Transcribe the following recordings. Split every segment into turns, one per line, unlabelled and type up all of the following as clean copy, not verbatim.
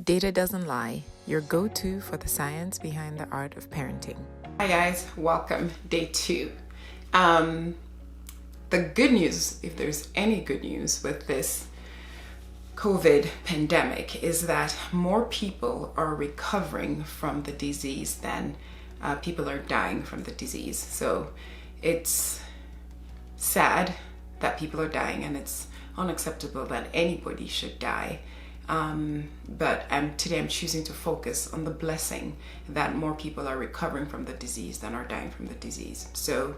Data doesn't lie, your go-to for the science behind the art of parenting.
Hi guys, welcome, day 2. The good news, if there's any good news with this COVID pandemic, is that more people are recovering from the disease than people are dying from the disease. So it's sad that people are dying, and it's unacceptable that anybody should die. But today I'm choosing to focus on the blessing that more people are recovering from the disease than are dying from the disease. So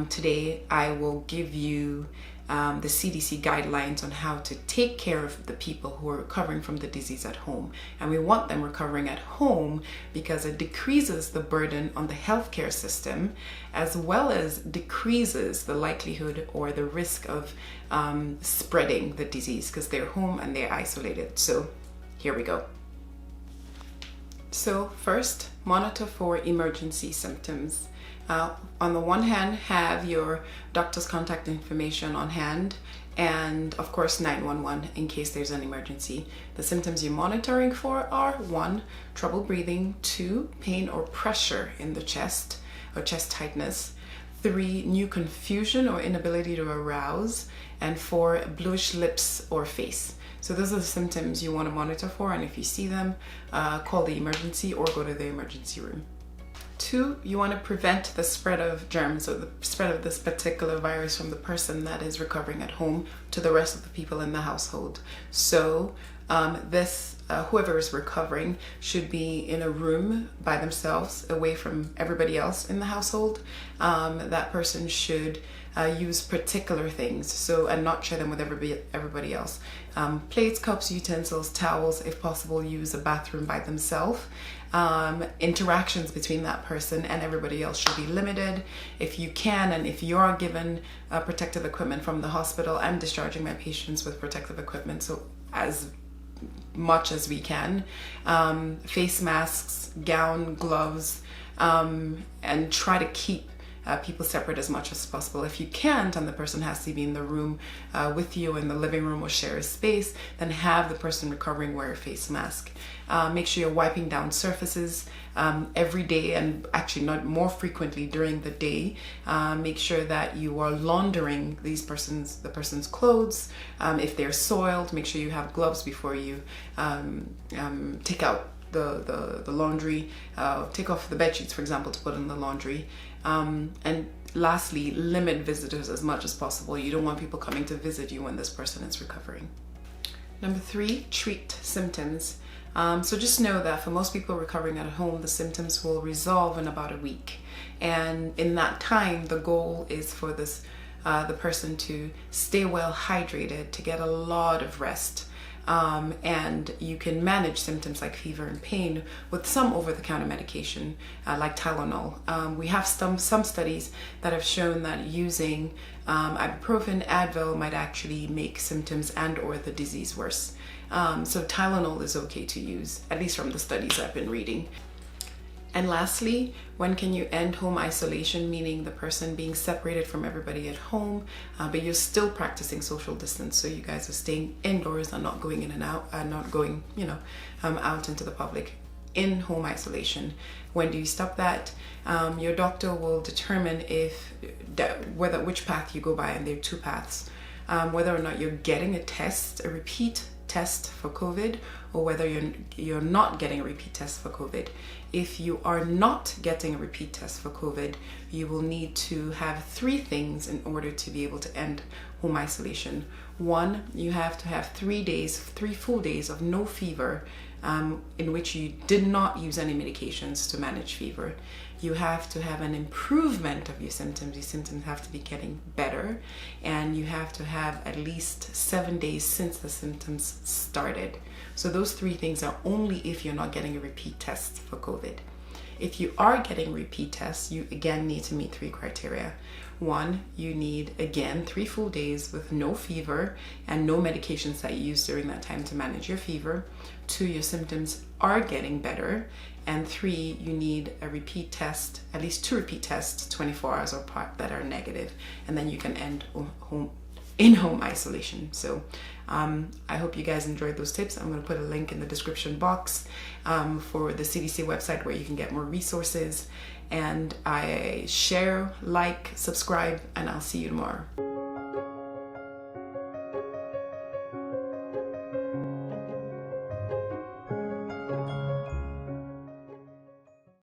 today I will give you the CDC guidelines on how to take care of the people who are recovering from the disease at home. And we want them recovering at home because it decreases the burden on the healthcare system, as well as decreases the likelihood or the risk of spreading the disease because they're home and they're isolated. So here we go. So first, monitor for emergency symptoms. On the one hand, have your doctor's contact information on hand, and of course 911 in case there's an emergency. The symptoms you're monitoring for are 1, trouble breathing; 2, pain or pressure in the chest or chest tightness; 3, new confusion or inability to arouse; and 4, bluish lips or face. So those are the symptoms you want to monitor for, and if you see them, call the emergency or go to the emergency room. 2, you want to prevent the spread of germs or the spread of this particular virus from the person that is recovering at home to the rest of the people in the household. So whoever is recovering should be in a room by themselves, away from everybody else in the household. That person should use particular things, and not share them with everybody else. Plates, cups, utensils, towels, if possible, use a bathroom by themselves. Interactions between that person and everybody else should be limited if you can, and if you are given protective equipment from the hospital, I'm discharging my patients with protective equipment, so as much as we can. Face masks, gown, gloves, and try to keep people separate as much as possible. If you can't, and the person has to be in the room with you in the living room or share a space, then have the person recovering wear a face mask. Make sure you're wiping down surfaces every day, and actually not more frequently during the day. Make sure that you are laundering the person's clothes. If they're soiled, make sure you have gloves before you take out the laundry. Take off the bed sheets, for example, to put in the laundry. And lastly, limit visitors as much as possible. You don't want people coming to visit you when this person is recovering. Number 3, treat symptoms. So just know that for most people recovering at home, the symptoms will resolve in about a week. And in that time, the goal is for the person to stay well hydrated, to get a lot of rest. And you can manage symptoms like fever and pain with some over-the-counter medication like Tylenol. We have some studies that have shown that using ibuprofen, Advil might actually make symptoms and or the disease worse. So Tylenol is okay to use, at least from the studies I've been reading. And lastly, when can you end home isolation, meaning the person being separated from everybody at home, but you're still practicing social distance, so you guys are staying indoors and not going in and out, and not going, out into the public. In home isolation. When do you stop that? Your doctor will determine which path you go by, and there are 2 paths. Whether or not you're getting a repeat test for COVID, or whether you're not getting a repeat test for COVID. If you are not getting a repeat test for COVID, you will need to have 3 things in order to be able to end home isolation. 1, you have to have 3 full days of no fever, in which you did not use any medications to manage fever. You have to have an improvement of your symptoms. Your symptoms have to be getting better, and you have to have at least 7 days since the symptoms started. So those 3 things are only if you're not getting a repeat test for COVID. If you are getting repeat tests, you again need to meet 3 criteria. 1, you need again 3 full days with no fever and no medications that you use during that time to manage your fever. 2, your symptoms are getting better. And 3, you need a repeat test, at least 2 repeat tests, 24 hours apart, that are negative. And then you can end home in-home isolation. So I hope you guys enjoyed those tips. I'm going to put a link in the description box for the CDC website where you can get more resources. And I share, like, subscribe, and I'll see you tomorrow.